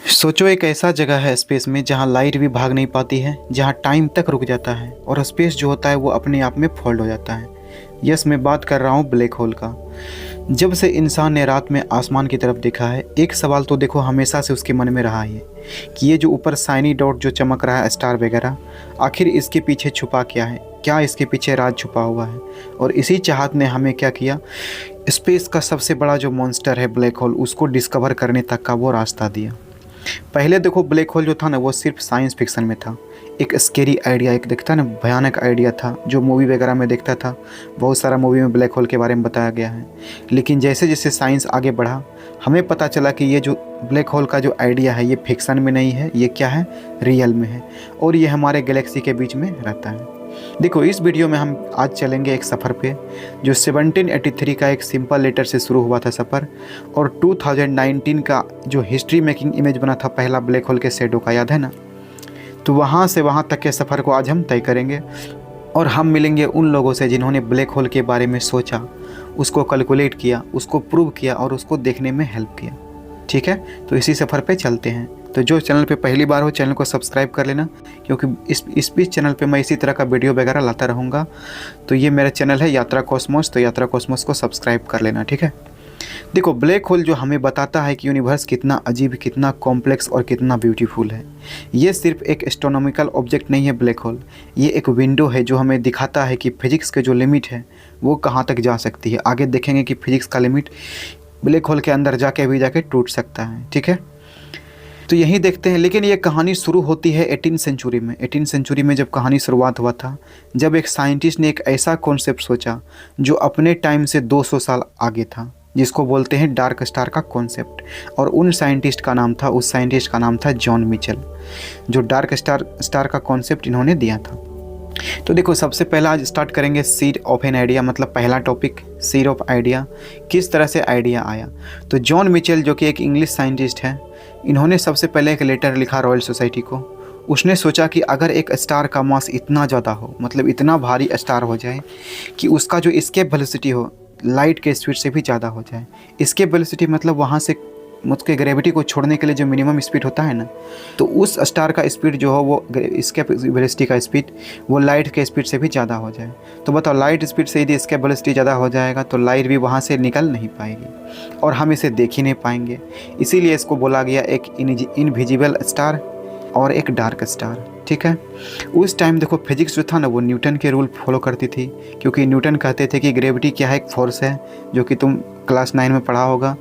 सोचो एक ऐसा जगह है स्पेस में जहाँ लाइट भी भाग नहीं पाती है, जहाँ टाइम तक रुक जाता है और स्पेस जो होता है वो अपने आप में फोल्ड हो जाता है। यस, मैं बात कर रहा हूँ ब्लैक होल का। जब से इंसान ने रात में आसमान की तरफ देखा है, एक सवाल तो देखो हमेशा से उसके मन में रहा है कि ये जो ऊपर शाइनी डॉट जो चमक रहा है, स्टार वगैरह, आखिर इसके पीछे छुपा क्या है, क्या इसके पीछे राज छुपा हुआ है। और इसी चाहत ने हमें क्या किया, स्पेस का सबसे बड़ा जो मॉन्स्टर है ब्लैक होल, उसको डिस्कवर करने तक का वो रास्ता दिया। पहले देखो ब्लैक होल जो था ना, वो सिर्फ साइंस फिक्शन में था, एक स्केरी आइडिया, एक दिखता ना भयानक आइडिया था जो मूवी वगैरह में देखता था। बहुत सारा मूवी में ब्लैक होल के बारे में बताया गया है। लेकिन जैसे जैसे साइंस आगे बढ़ा, हमें पता चला कि ये जो ब्लैक होल का जो आइडिया है, ये फिक्शन में नहीं है, ये क्या है, रियल में है, और ये हमारे गैलेक्सी के बीच में रहता है। देखो, इस वीडियो में हम आज चलेंगे एक सफ़र पे जो 1783 का एक सिंपल लेटर से शुरू हुआ था सफ़र, और 2019 का जो हिस्ट्री मेकिंग इमेज बना था पहला ब्लैक होल के शैडो का, याद है ना। तो वहाँ से वहाँ तक के सफ़र को आज हम तय करेंगे, और हम मिलेंगे उन लोगों से जिन्होंने ब्लैक होल के बारे में सोचा, उसको कैलकुलेट किया, उसको प्रूव किया और उसको देखने में हेल्प किया। ठीक है, तो इसी सफ़र पे चलते हैं। तो जो चैनल पे पहली बार हो, चैनल को सब्सक्राइब कर लेना, क्योंकि इस बीच चैनल पे मैं इसी तरह का वीडियो वगैरह लाता रहूँगा। तो ये मेरा चैनल है यात्रा कॉस्मोस, तो यात्रा कॉस्मोस को सब्सक्राइब कर लेना। ठीक है, देखो ब्लैक होल जो हमें बताता है कि यूनिवर्स कितना अजीब, कितना कॉम्प्लेक्स और कितना ब्यूटीफुल है। ये सिर्फ एक एस्ट्रोनॉमिकल ऑब्जेक्ट नहीं है ब्लैक होल, ये एक विंडो है जो हमें दिखाता है कि फिजिक्स के जो लिमिट है वो कहाँ तक जा सकती है। आगे देखेंगे कि फिजिक्स का लिमिट ब्लैक होल के अंदर जाके टूट सकता है। ठीक है, तो यही देखते हैं। लेकिन ये कहानी शुरू होती है 18 सेंचुरी में। 18 सेंचुरी में जब कहानी शुरुआत हुआ था, जब एक साइंटिस्ट ने एक ऐसा कॉन्सेप्ट सोचा जो अपने टाइम से 200 साल आगे था, जिसको बोलते हैं डार्क स्टार का कॉन्सेप्ट। और उस साइंटिस्ट का नाम था जॉन मिचेल, जो डार्क स्टार का कॉन्सेप्ट इन्होंने दिया था। तो देखो, सबसे पहला आज स्टार्ट करेंगे सीड ऑफ एन आइडिया, मतलब पहला टॉपिक सीड ऑफ आइडिया, किस तरह से आइडिया आया। तो जॉन मिचेल जो कि एक इंग्लिश साइंटिस्ट है, इन्होंने सबसे पहले एक लेटर लिखा रॉयल सोसाइटी को। उसने सोचा कि अगर एक स्टार का मास इतना ज़्यादा हो, मतलब इतना भारी स्टार हो जाए कि उसका जो एस्केप वेलोसिटी हो लाइट के स्पीड से भी ज़्यादा हो जाए। एस्केप वेलोसिटी मतलब वहाँ से उसके ग्रेविटी को छोड़ने के लिए जो मिनिमम स्पीड होता है ना, तो उस स्टार का स्पीड जो हो वो एस्केप वेलोसिटी का स्पीड वो लाइट के स्पीड से भी ज़्यादा हो जाए। तो बताओ, लाइट स्पीड से यदि एस्केप वेलोसिटी ज़्यादा हो जाएगा तो लाइट भी वहाँ से निकल नहीं पाएगी और हम इसे देख ही नहीं पाएंगे। इसीलिए इसको बोला गया एक इनविजिबल स्टार और एक डार्क स्टार। ठीक है, उस टाइम देखो फिजिक्स जो था ना, वो न्यूटन के रूल फॉलो करती थी, क्योंकि न्यूटन कहते थे कि ग्रेविटी क्या है, एक फोर्स है, जो कि तुम क्लास 9 में पढ़ा होगा,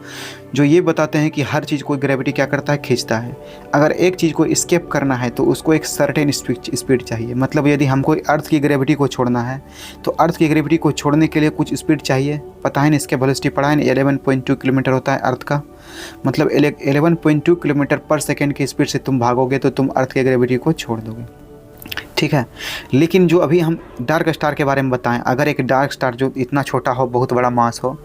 जो ये बताते हैं कि हर चीज़ को ग्रेविटी क्या करता है, खींचता है। अगर एक चीज़ को एस्केप करना है तो उसको एक सर्टेन स्पीड चाहिए। मतलब यदि हमको अर्थ की ग्रेविटी को छोड़ना है तो अर्थ की ग्रेविटी को छोड़ने के लिए कुछ स्पीड चाहिए। पता है ना, इसके वेलोसिटी पढ़ा है ना, 11.2 किलोमीटर होता है अर्थ का। मतलब 11.2 किलोमीटर पर सेकेंड की स्पीड से तुम भागोगे तो तुम अर्थ की ग्रेविटी को छोड़ दोगे। ठीक है, लेकिन जो अभी हम डार्क स्टार के बारे में बताएं, अगर एक डार्क स्टार जो इतना छोटा हो, बहुत बड़ा मास हो,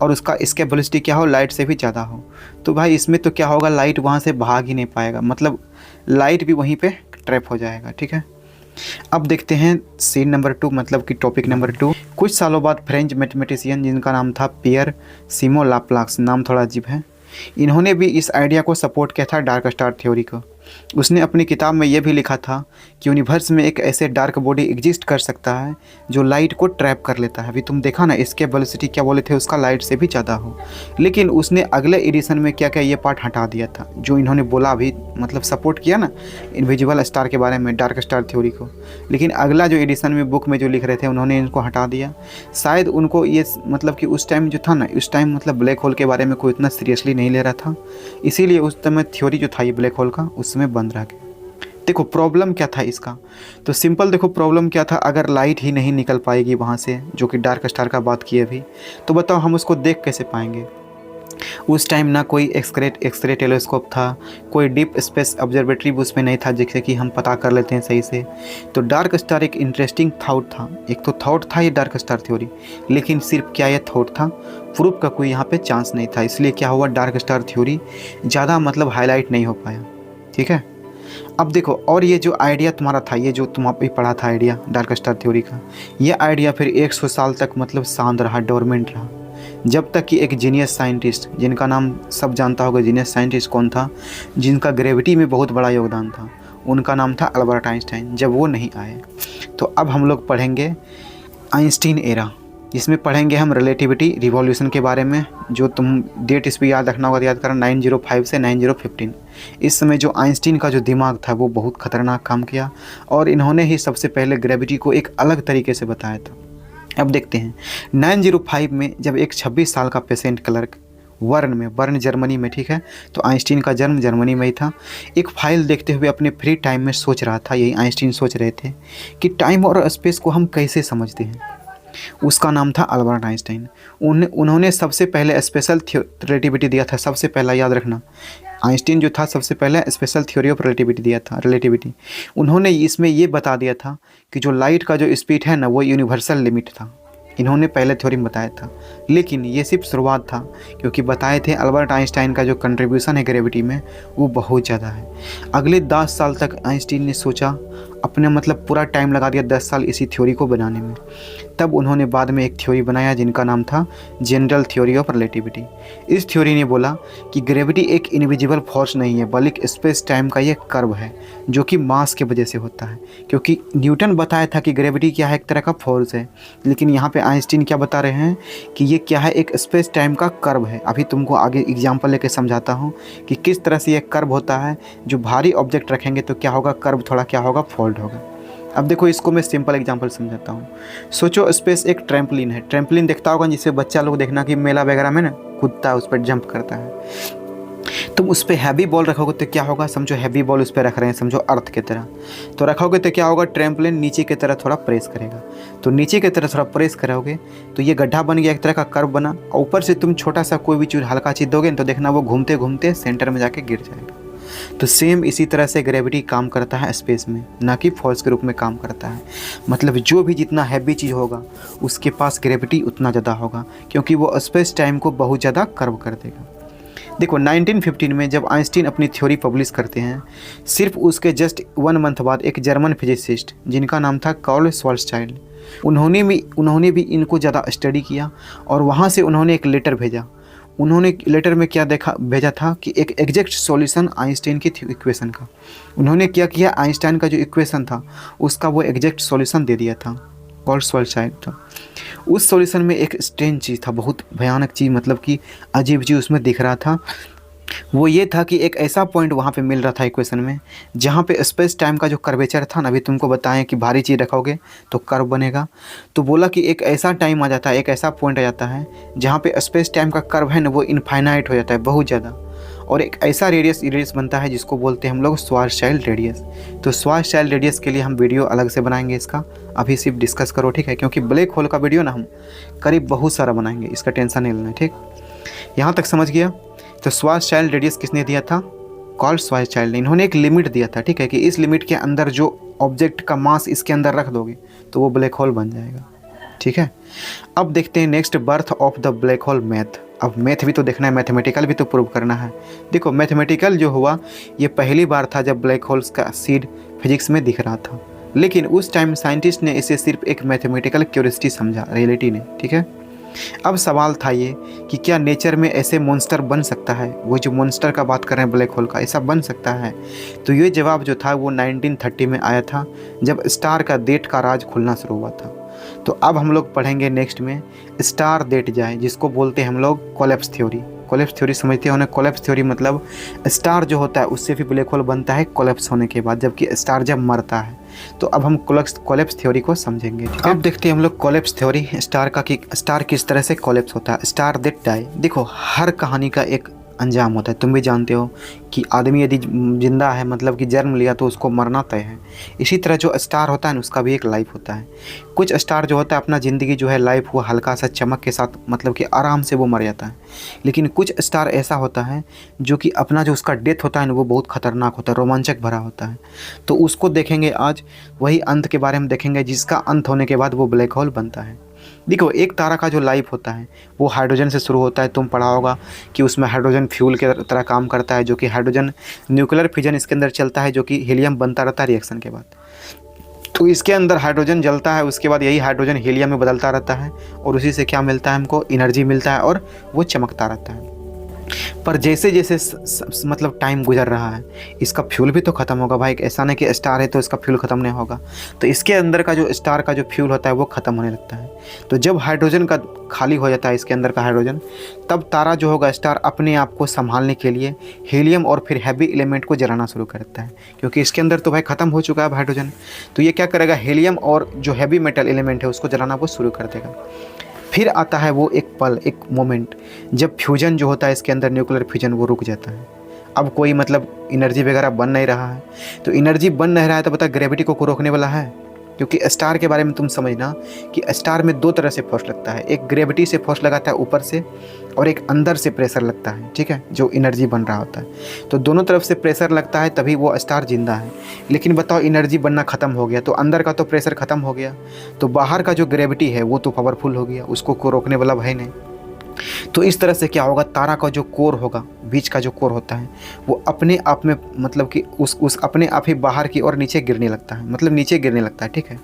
और उसका एस्केप वेलोसिटी क्या हो, लाइट से भी ज़्यादा हो, तो भाई इसमें तो क्या होगा, लाइट वहाँ से भाग ही नहीं पाएगा, मतलब लाइट भी वहीं पे ट्रैप हो जाएगा। ठीक है, अब देखते हैं सीन नंबर 2, मतलब कि टॉपिक नंबर 2। कुछ सालों बाद फ्रेंच मैथमेटिशियन जिनका नाम था पियर सिमो लाप्लास, नाम थोड़ा अजीब है, इन्होंने भी इस आइडिया को सपोर्ट किया था, डार्क स्टार थ्योरी को। उसने अपनी किताब में यह भी लिखा था कि यूनिवर्स में एक ऐसे डार्क बॉडी एग्जिस्ट कर सकता है जो लाइट को ट्रैप कर लेता है। अभी तुम देखा ना, इसके वेलोसिटी क्या बोले थे, उसका लाइट से भी ज़्यादा हो। लेकिन उसने अगले एडिशन में क्या क्या ये पार्ट हटा दिया था, जो इन्होंने बोला अभी, मतलब सपोर्ट किया ना इनविजिबल स्टार के बारे में, डार्क स्टार थ्योरी को। लेकिन अगला जो एडिशन में बुक में जो लिख रहे थे, उन्होंने इनको हटा दिया। शायद उनको ये मतलब कि उस टाइम जो था ना, उस टाइम मतलब ब्लैक होल के बारे में कोई इतना सीरियसली नहीं ले रहा था, इसीलिए उस समय थ्योरी जो था ये ब्लैक होल का उसमें बंद रह गया। देखो प्रॉब्लम क्या था इसका, तो सिंपल देखो प्रॉब्लम क्या था, अगर लाइट ही नहीं निकल पाएगी वहाँ से, जो कि डार्क स्टार का बात की अभी, तो बताओ हम उसको देख कैसे पाएंगे। उस टाइम ना कोई एक्सरे टेलीस्कोप था, कोई डीप स्पेस ऑब्जर्वेटरी भी उसमें नहीं था जिससे कि हम पता कर लेते हैं सही से। तो डार्क स्टार एक इंटरेस्टिंग थॉट था, एक तो थॉट था ये डार्क स्टार थ्योरी, लेकिन सिर्फ क्या ये थॉट था, प्रूफ का कोई यहाँ पे चांस नहीं था। इसलिए क्या हुआ, डार्क स्टार थ्योरी ज़्यादा मतलब हाईलाइट नहीं हो पाया। ठीक है, अब देखो, और ये जो आइडिया तुम्हारा था, ये जो तुम अभी पढ़ा था आइडिया डार्क स्टार थ्योरी का, ये आइडिया फिर 100 साल तक मतलब शांत रहा, डोरमेंट रहा। जब तक कि एक जीनियस साइंटिस्ट, जिनका नाम सब जानता होगा, जीनियस साइंटिस्ट कौन था, जिनका ग्रेविटी में बहुत बड़ा योगदान था, उनका नाम था अल्बर्ट आइंस्टाइन, जब वो नहीं आए। तो अब हम लोग पढ़ेंगे आइंस्टीन एरा, जिसमें पढ़ेंगे हम रिलेटिविटी रिवॉल्यूशन के बारे में। जो तुम डेट इस पर याद रखना होगा, याद करना 905 से 9015। इस समय जो आइंस्टीन का जो दिमाग था वो बहुत ख़तरनाक काम किया, और इन्होंने ही सबसे पहले ग्रेविटी को एक अलग तरीके से बताया था। अब देखते हैं 905 में जब एक 26 साल का पेशेंट क्लर्क बर्न जर्मनी में, ठीक है, तो आइंस्टीन का जन्म जर्मनी में ही था, एक फाइल देखते हुए अपने फ्री टाइम में सोच रहा था, यही आइंस्टीन सोच रहे थे कि टाइम और स्पेस को हम कैसे समझते हैं। उसका नाम था अल्बर्ट आइंस्टाइन। उन्होंने सबसे पहले स्पेशल रिलेटिविटी दिया था, सबसे पहला याद रखना, आइंस्टीन जो था सबसे पहले स्पेशल थ्योरी ऑफ रिलेटिविटी दिया था, रिलेटिविटी। उन्होंने इसमें ये बता दिया था कि जो लाइट का जो स्पीड है ना, वो यूनिवर्सल लिमिट था, इन्होंने पहले थ्योरी में बताया था। लेकिन ये सिर्फ शुरुआत था, क्योंकि बताए थे अल्बर्ट आइंस्टाइन का जो कंट्रीब्यूशन है ग्रेविटी में वो बहुत ज़्यादा है। अगले 10 साल तक आइंस्टीन ने सोचा, अपने मतलब पूरा टाइम लगा दिया 10 साल इसी थ्योरी को बनाने में। तब उन्होंने बाद में एक थ्योरी बनाया जिनका नाम था जनरल थ्योरी ऑफ रिलेटिविटी। इस थ्योरी ने बोला कि ग्रेविटी एक इनविजिबल फोर्स नहीं है, बल्कि स्पेस टाइम का ये कर्व है जो कि मास के वजह से होता है। क्योंकि न्यूटन बताया था कि ग्रेविटी क्या है, एक तरह का फोर्स है, लेकिन यहाँ पे आइंस्टीन क्या बता रहे हैं कि ये क्या है, एक स्पेस टाइम का कर्व है। अभी तुमको आगे एग्जाम्पल लेके समझाता हूँ कि किस तरह से ये कर्व होता है। जो भारी ऑब्जेक्ट रखेंगे तो क्या होगा, कर्व थोड़ा क्या होगा, फोल्ड होगा। अब देखो इसको मैं सिंपल एग्जांपल समझाता हूँ। सोचो स्पेस एक ट्रैम्पलिन है, ट्रैम्पलिन देखता होगा जिसे बच्चा लोग देखना कि मेला वगैरह में ना कूदता है, उस पर जंप करता है। तुम उस पर हैवी बॉल रखोगे तो क्या होगा, समझो हैवी बॉल उस पर रख रहे हैं, समझो अर्थ की तरह, तो रखोगे तो क्या होगा, ट्रैम्पलिन नीचे की तरह थोड़ा प्रेस करेगा। तो नीचे की तरह थोड़ा प्रेस करोगे तो ये गड्ढा बन गया, एक तरह का कर्व बना। ऊपर से तुम छोटा सा कोई भी चीज़, हल्का चीज़ दोगे तो देखना वो घूमते घूमते सेंटर में जाके गिर जाएगा। तो सेम इसी तरह से ग्रेविटी काम करता है स्पेस में, ना कि फोर्स के रूप में काम करता है। मतलब जो भी जितना हैवी चीज़ होगा उसके पास ग्रेविटी उतना ज़्यादा होगा, क्योंकि वो स्पेस टाइम को बहुत ज़्यादा कर्व कर देगा। देखो 1915 में जब आइंस्टीन अपनी थ्योरी पब्लिश करते हैं, सिर्फ उसके जस्ट 1 मंथ बाद एक जर्मन फिजिसिस्ट जिनका नाम था कार्ल श्वार्ज़शाइल्ड, उन्होंने भी इनको ज़्यादा स्टडी किया, और वहाँ से उन्होंने एक लेटर भेजा। उन्होंने लेटर में क्या भेजा था कि एक एग्जैक्ट सॉल्यूशन आइंस्टाइन की इक्वेशन का। उन्होंने क्या किया, आइंस्टाइन का जो इक्वेशन था उसका वो एग्जैक्ट सॉल्यूशन दे दिया था, कार्ल श्वार्ज़शाइल्ड था। उस सॉल्यूशन में एक स्ट्रेंज चीज़ था, बहुत भयानक चीज़, मतलब कि अजीब चीज़ उसमें दिख रहा था। वो ये था कि एक ऐसा पॉइंट वहाँ पे मिल रहा था इक्वेशन में, जहाँ पे स्पेस टाइम का जो कर्वेचर था ना, अभी तुमको बताएं कि भारी चीज़ रखोगे तो कर्व बनेगा। तो बोला कि एक ऐसा टाइम आ जाता है, एक ऐसा पॉइंट आ जाता है जहाँ पे स्पेस टाइम का कर्व है ना, वो इनफाइनाइट हो जाता है बहुत ज़्यादा, और एक ऐसा रेडियस बनता है जिसको बोलते हैं हम लोग श्वार्ज़शाइल्ड रेडियस। तो श्वार्ज़शाइल्ड रेडियस के लिए हम वीडियो अलग से बनाएंगे, इसका अभी सिर्फ डिस्कस करो, ठीक है, क्योंकि ब्लैक होल का वीडियो ना हम करीब बहुत सारा बनाएंगे, इसका टेंशन नहीं लेना, ठीक। यहाँ तक समझ गया। तो श्वार्ज़शाइल्ड रेडियस किसने दिया था, कार्ल श्वार्ज़शाइल्ड ने। इन्होंने एक लिमिट दिया था, ठीक है, कि इस लिमिट के अंदर जो ऑब्जेक्ट का मास इसके अंदर रख दोगे तो वो ब्लैक होल बन जाएगा, ठीक है। अब देखते हैं next, birth of the black hole math. अब मैथ भी तो देखना है, मैथमेटिकल भी तो प्रूव करना है। देखो मैथमेटिकल जो हुआ ये पहली बार था जब ब्लैक होल्स का सीड फिजिक्स में दिख रहा था, लेकिन उस टाइम साइंटिस्ट ने इसे सिर्फ एक मैथमेटिकल क्यूरियोसिटी समझा, रियलिटी ने, ठीक है। अब सवाल था ये कि क्या नेचर में ऐसे मॉन्स्टर बन सकता है, वो जो मॉन्स्टर का बात कर रहे हैं ब्लैक होल का, ऐसा बन सकता है। तो ये जवाब जो था वो 1930 में आया था, जब स्टार का डेट का राज खुलना शुरू हुआ था। तो अब हम लोग पढ़ेंगे नेक्स्ट में स्टार डेट जाए, जिसको बोलते हैं हम लोग कोलैप्स थ्योरी। कोलैप्स थ्योरी समझते हो ना, कोलैप्स थ्योरी मतलब स्टार जो होता है उससे भी ब्लैक होल बनता है कोलैप्स होने के बाद, जबकि स्टार जब मरता है। तो अब हम कोलैप्स थ्योरी को समझेंगे, ठीक है। अब देखते हैं हम लोग कोलैप्स थ्योरी, स्टार किस तरह से कोलैप्स होता है, स्टार दैट डाई। देखो हर कहानी का एक अंजाम होता है, तुम भी जानते हो कि आदमी यदि जिंदा है, मतलब कि जन्म लिया, तो उसको मरना तय है। इसी तरह जो स्टार होता है ना, उसका भी एक लाइफ होता है। कुछ स्टार जो होता है अपना ज़िंदगी जो है लाइफ वो हल्का सा चमक के साथ, मतलब कि आराम से वो मर जाता है। लेकिन कुछ स्टार ऐसा होता है जो कि अपना जो उसका डेथ होता है ना, वो बहुत ख़तरनाक होता है, रोमांचक भरा होता है। तो उसको देखेंगे आज, वही अंत के बारे में देखेंगे, जिसका अंत होने के बाद वो ब्लैक होल बनता है। देखो एक तारा का जो लाइफ होता है वो हाइड्रोजन से शुरू होता है। तुम पढ़ा होगा कि उसमें हाइड्रोजन फ्यूल के तरह काम करता है, जो कि हाइड्रोजन न्यूक्लियर फिजन इसके अंदर चलता है, जो कि हीलियम बनता रहता है रिएक्शन के बाद। तो इसके अंदर हाइड्रोजन जलता है, उसके बाद यही हाइड्रोजन हीलियम में बदलता रहता है और उसी से क्या मिलता है हमको, एनर्जी मिलता है और वो चमकता रहता है। पर जैसे जैसे मतलब टाइम गुजर रहा है, इसका फ्यूल भी तो ख़त्म होगा भाई। ऐसा नहीं कि स्टार है तो इसका फ्यूल ख़त्म नहीं होगा। तो इसके अंदर का जो स्टार का जो फ्यूल होता है वो ख़त्म होने लगता है। तो जब हाइड्रोजन का खाली हो जाता है इसके अंदर का हाइड्रोजन, तब तारा जो होगा स्टार अपने आप को संभालने के लिए हीलियम और फिर हैवी एलिमेंट को जलाना शुरू करता है, क्योंकि इसके अंदर तो भाई ख़त्म हो चुका है हाइड्रोजन। तो ये क्या करेगा, हीलियम और जो हैवी मेटल एलिमेंट है उसको जलाना वो शुरू कर देगा। फिर आता है वो एक पल, एक मोमेंट, जब फ्यूजन जो होता है इसके अंदर, न्यूक्लियर फ्यूजन, वो रुक जाता है। अब कोई मतलब एनर्जी वगैरह बन नहीं रहा है। तो एनर्जी बन नहीं रहा है तो पता ग्रेविटी को रोकने वाला है। क्योंकि स्टार के बारे में तुम समझना कि स्टार में दो तरह से फोर्स लगता है, एक ग्रेविटी से फोर्स लगाता है ऊपर से, और एक अंदर से प्रेशर लगता है, ठीक है, जो एनर्जी बन रहा होता है। तो दोनों तरफ से प्रेशर लगता है तभी वो स्टार जिंदा है। लेकिन बताओ एनर्जी बनना ख़त्म हो गया तो अंदर का तो प्रेशर ख़त्म हो गया, तो बाहर का जो ग्रेविटी है वो तो पावरफुल हो गया, उसको को रोकने वाला भाई नहीं। तो इस तरह से क्या होगा, तारा का जो कोर होगा, बीच का जो कोर होता है, वो अपने आप में मतलब कि उस अपने आप ही बाहर की ओर नीचे गिरने लगता है, मतलब नीचे गिरने लगता है, ठीक है,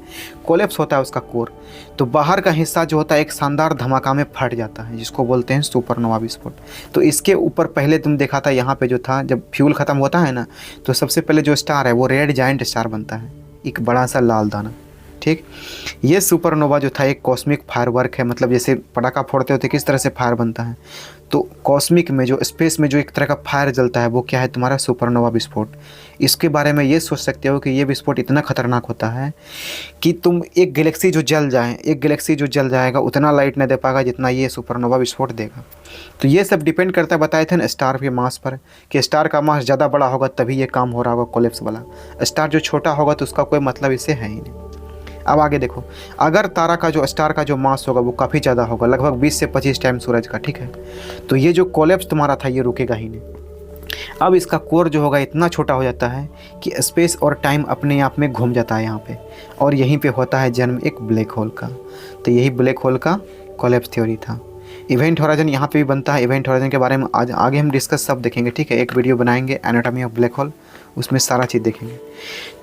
कोलैप्स होता है उसका कोर। तो बाहर का हिस्सा जो होता है एक शानदार धमाका में फट जाता है, जिसको बोलते हैं सुपरनोवा विस्फोट। तो इसके ऊपर पहले तुम देखा था यहाँ पे जो था, जब फ्यूल ख़त्म होता है ना, तो सबसे पहले जो स्टार है वो रेड जाइंट स्टार बनता है, एक बड़ा सा लाल दाना, ठीक। ये सुपरनोवा जो था एक कॉस्मिक फायरवर्क है, मतलब जैसे पटाखा फोड़ते होते किस तरह से फायर बनता है, तो कॉस्मिक में जो स्पेस में जो एक तरह का फायर जलता है वो क्या है, तुम्हारा सुपरनोवा विस्फोट। इसके बारे में ये सोच सकते हो कि ये विस्फोट इतना खतरनाक होता है कि तुम एक गैलेक्सी जो जल जाए, एक गैलेक्सी जो जल जाएगा उतना लाइट नहीं दे पाएगा जितना ये सुपरनोवा विस्फोट देगा। तो ये सब डिपेंड करता है, बताए थे ना, स्टार के मास पर, कि स्टार का मास ज़्यादा बड़ा होगा तभी ये काम हो रहा होगा कोलैप्स वाला। स्टार जो छोटा होगा तो उसका कोई मतलब इससे है ही नहीं। अब आगे देखो, अगर तारा का जो स्टार का जो मास होगा वो काफ़ी ज़्यादा होगा, लगभग 20 से 25 टाइम सूरज का, ठीक है, तो ये जो कोलैप्स तुम्हारा था ये रुकेगा ही नहीं। अब इसका कोर जो होगा इतना छोटा हो जाता है कि स्पेस और टाइम अपने आप में घूम जाता है यहाँ पे, और यहीं पे होता है जन्म एक ब्लैक होल का। तो यही ब्लैक होल का कोलैप्स थ्योरी था। इवेंट होराइजन यहाँ पे भी बनता है। इवेंट होराइजन के बारे में आज आगे हम डिस्कस सब देखेंगे, ठीक है, एक वीडियो बनाएंगे एनाटॉमी ऑफ ब्लैक होल, उसमें सारा चीज़ देखेंगे।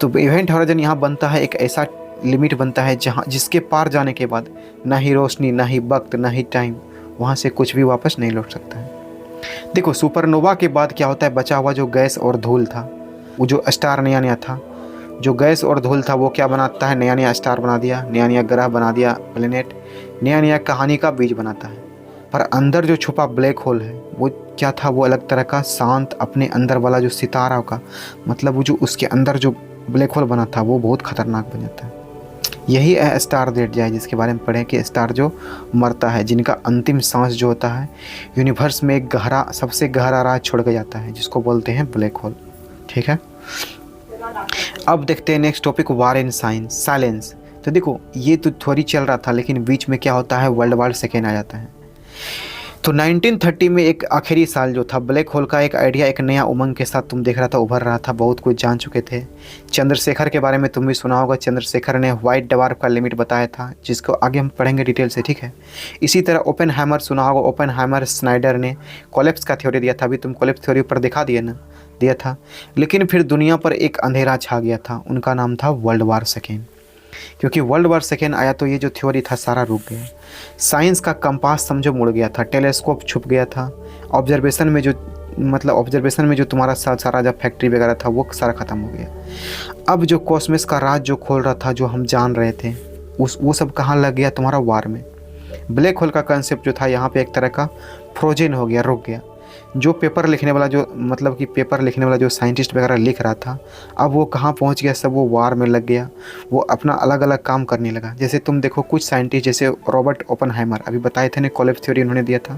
तो इवेंट होराइजन यहाँ बनता है, एक ऐसा लिमिट बनता है जहाँ जिसके पार जाने के बाद ना ही रोशनी, ना ही वक्त, ना ही टाइम, वहाँ से कुछ भी वापस नहीं लौट सकता है। देखो सुपरनोवा के बाद क्या होता है, बचा हुआ जो गैस और धूल था, वो जो स्टार नया नया था, जो गैस और धूल था वो क्या बनाता है, नया नया स्टार बना दिया, नया नया ग्रह बना दिया, प्लेनेट, नया नया कहानी का बीज बनाता है। पर अंदर जो छुपा ब्लैक होल है वो क्या था, वो अलग तरह का शांत, अपने अंदर वाला जो सितारा का, मतलब वो जो उसके अंदर जो ब्लैक होल बना था वो बहुत खतरनाक बन जाता है। यही है स्टार डेड जाए, जिसके बारे में पढ़ें कि स्टार जो मरता है, जिनका अंतिम सांस जो होता है यूनिवर्स में एक गहरा, सबसे गहरा राज छोड़ के जाता है, जिसको बोलते हैं ब्लैक होल, ठीक है। अब देखते हैं next topic, war in silence. तो देखो ये तो थ्योरी चल रहा था, लेकिन बीच में क्या होता है, वर्ल्ड वार सेकेंड आ जाता है। तो 1930 में एक आखिरी साल जो था, ब्लैक होल का एक आइडिया एक नया उमंग के साथ तुम देख रहा था उभर रहा था, बहुत कुछ जान चुके थे। चंद्रशेखर के बारे में तुम भी सुना होगा, चंद्रशेखर ने व्हाइट डवार्फ का लिमिट बताया था, जिसको आगे हम पढ़ेंगे डिटेल से, ठीक है। इसी तरह ओपेनहाइमर सुना होगा, ओपेनहाइमर स्नाइडर ने कोलैप्स का थ्योरी दिया था, अभी तुम कोलैप्स थ्योरी पर दिखा दिया था। लेकिन फिर दुनिया पर एक अंधेरा छा गया था, उनका नाम था वर्ल्ड वार सेकेंड। क्योंकि वर्ल्ड वार सेकेंड आया तो ये जो थ्योरी था सारा रुक गया, साइंस का कंपास समझो मुड़ गया था, टेलीस्कोप छुप गया था, ऑब्जर्वेशन में जो तुम्हारा सारा जब फैक्ट्री वगैरह था वो सारा ख़त्म हो गया। अब जो कॉस्मोस का राज जो खोल रहा था, जो हम जान रहे थे, वो सब कहाँ लग गया, तुम्हारा वार में। ब्लैक होल का कंसेप्ट जो था यहाँ पे एक तरह का फ्रोजन हो गया, रुक गया। जो पेपर लिखने वाला जो साइंटिस्ट वगैरह लिख रहा था, अब वो कहाँ पहुँच गया, सब वो वार में लग गया, वो अपना अलग अलग काम करने लगा। जैसे तुम देखो कुछ साइंटिस्ट जैसे रॉबर्ट ओपेनहाइमर, अभी बताए थे ना कोलैप्स थ्योरी इन्होंने दिया था,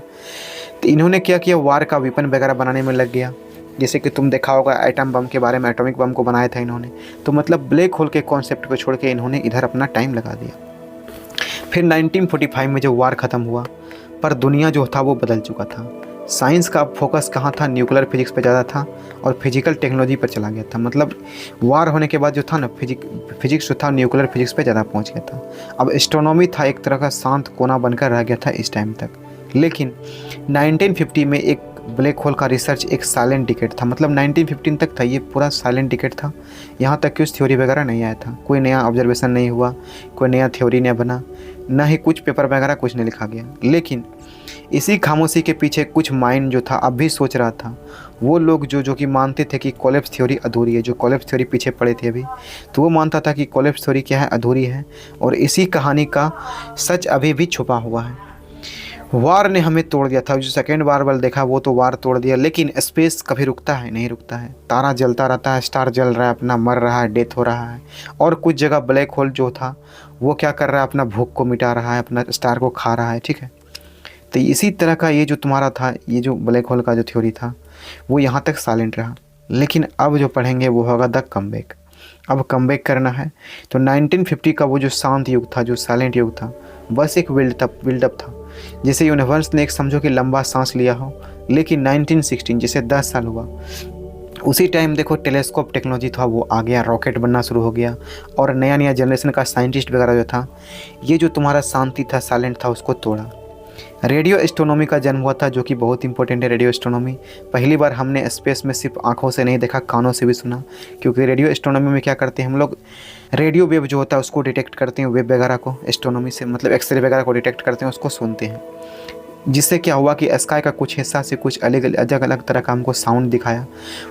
तो इन्होंने क्या किया, वार का वेपन वगैरह बनाने में लग गया। जैसे कि तुम देखा होगा एटम बम के बारे में, एटॉमिक बम को बनाया था इन्होंने। तो मतलब ब्लैक होल के कॉन्सेप्ट को छोड़ के इन्होंने इधर अपना टाइम लगा दिया। फिर 1945 में जब वार ख़त्म हुआ, पर दुनिया जो था वो बदल चुका था। साइंस का फोकस कहाँ था, न्यूक्लियर फिजिक्स पर ज़्यादा था और फिजिकल टेक्नोलॉजी पर चला गया था। मतलब वार होने के बाद जो था ना, फिजिक्स जो था न्यूक्लियर फिजिक्स पे ज़्यादा पहुँच गया था। अब एस्ट्रोनॉमी था एक तरह का शांत कोना बनकर रह गया था इस टाइम तक। लेकिन 1950 में एक ब्लैक होल का रिसर्च एक साइलेंट डिकेड था, मतलब 1915 तक था ये पूरा साइलेंट डिकेड था। यहाँ तक कि उस थ्योरी वगैरह नहीं आया था, कोई नया ऑब्जर्वेशन नहीं हुआ, कोई नया थ्योरी नहीं बना, ना ही कुछ पेपर वगैरह कुछ नहीं लिखा गया। लेकिन इसी खामोशी के पीछे कुछ माइंड जो था अब भी सोच रहा था। वो लोग जो कि मानते थे कि कोलैप्स थ्योरी अधूरी है, जो कोलैप्स थ्योरी पीछे पड़े थे अभी, तो वो मानता था कि कोलैप्स थ्योरी क्या है, अधूरी है, और इसी कहानी का सच अभी भी छुपा हुआ है। वार ने हमें तोड़ दिया था, जो सेकेंड वार वाल देखा वो तो वार तोड़ दिया, लेकिन स्पेस कभी रुकता है नहीं, रुकता है। तारा जलता रहता है, स्टार जल रहा है, अपना मर रहा है, डेथ हो रहा है। और कुछ जगह ब्लैक होल जो था वो क्या कर रहा है, अपना भूख को मिटा रहा है, अपना स्टार को खा रहा है, ठीक है। तो इसी तरह का ये जो तुम्हारा था, ये जो ब्लैक होल का जो थ्योरी था वो यहाँ तक साइलेंट रहा। लेकिन अब जो पढ़ेंगे वो होगा द कमबैक। अब कमबैक करना है तो 1950 का वो जो शांत युग था, जो साइलेंट युग था, बस एक बिल्डअप था। जैसे यूनिवर्स ने एक समझो कि लंबा सांस लिया हो, लेकिन 1916 जैसे 10 साल हुआ, उसी टाइम देखो टेलीस्कोप टेक्नोलॉजी था वो आ गया, रॉकेट बनना शुरू हो गया, और नया नया जनरेशन का साइंटिस्ट वगैरह जो था, ये जो तुम्हारा शांति था, साइलेंट था, उसको तोड़ा। रेडियो एस्ट्रोनॉमी का जन्म हुआ था, जो कि बहुत इंपॉर्टेंट है। रेडियो एस्ट्रोनॉमी पहली बार हमने स्पेस में सिर्फ आंखों से नहीं देखा, कानों से भी सुना, क्योंकि रेडियो एस्ट्रोनॉमी में क्या करते हैं हम लोग, रेडियो वेव जो होता है उसको डिटेक्ट करते हैं, वेव वगैरह को एस्ट्रोनॉमी से मतलब एक्सरे वगैरह को डिटेक्ट करते हैं, उसको सुनते हैं। जिससे क्या हुआ कि स्काई का कुछ हिस्सा से कुछ अलग अलग तरह का हमको साउंड दिखाया,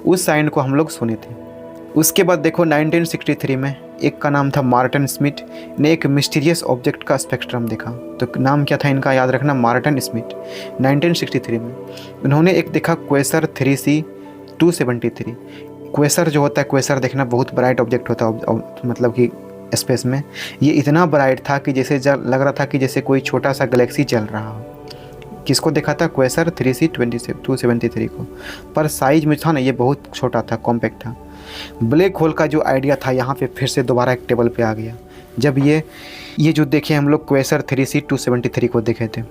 उस साउंड को हम लोग सुने थे। उसके बाद देखो 1963 में एक का नाम था मार्टिन स्मिथ ने एक मिस्टीरियस ऑब्जेक्ट का स्पेक्ट्रम देखा। तो नाम क्या था इनका, याद रखना, मार्टिन स्मिथ। 1963 में उन्होंने एक देखा क्वेसर 3C273। क्वेसर जो होता है, क्वेसर देखना बहुत ब्राइट ऑब्जेक्ट होता है, मतलब कि स्पेस में ये इतना ब्राइट था कि जैसे लग रहा था कि जैसे कोई छोटा सा गैलेक्सी चल रहा हो। किसको देखा था, क्वेसर 3C273 को, पर साइज में था ना ये बहुत छोटा था, कॉम्पैक्ट था। ब्लैक होल का जो आइडिया था यहाँ पे फिर से दोबारा एक टेबल पे आ गया, जब ये जो देखे हम लोग क्वेसर 3C273 को देखे थे।